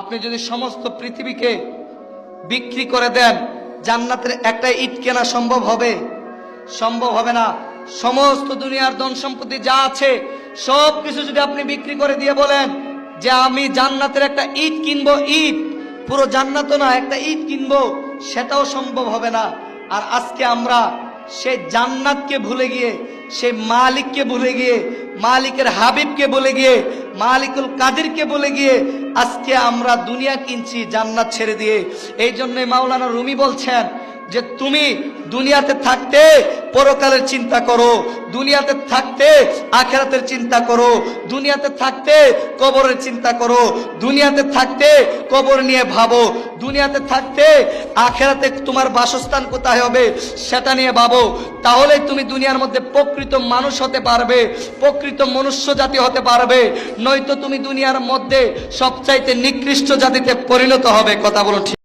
আপনি যদি সমস্ত পৃথিবীকে বিক্রি করে দেন, জান্নাতের একটা ইট কেনা সম্ভব হবে? সম্ভব হবে না। সমস্ত দুনিয়ার ধন সম্পত্তি যা আছে সব কিছু যদি আপনি বিক্রি করে দিয়ে বলেন যে আমি জান্নাতের একটা ইট কিনবো, ইট, পুরো জান্নাত না, একটা ইট কিনবো, সেটাও সম্ভব হবে না। আর আজকে আমরা সেই জান্নাতকে ভুলে গিয়ে, সেই মালিককে ভুলে গিয়ে, মালিকের হাবিবকে বলে গিয়ে, মালিকুল কাদিরকে বলে গিয়ে আজকে আমরা দুনিয়া কিনছি জান্নাত ছেড়ে দিয়ে। এই জন্য মাওলানা রুমি বলছেন যে তুমি দুনিয়াতে থাকতে পরকালের চিন্তা করো, দুনিয়াতে থাকতে আখিরাতের চিন্তা করো, দুনিয়াতে থাকতে কবরের চিন্তা করো, দুনিয়াতে থাকতে কবর নিয়ে ভাবো, দুনিয়াতে থাকতে আখিরাতে তোমার বাসস্থান কোথায় হবে সেটা নিয়ে ভাবো। তাহলে তুমি দুনিয়ার মধ্যে প্রকৃত মানুষ হতে পারবে, প্রকৃত মনুষ্য জাতি হতে পারবে। নয়তো তুমি দুনিয়ার মধ্যে সবচাইতে নিকৃষ্ট জাতিতে পরিণত হবে। কথা বলো ঠিক?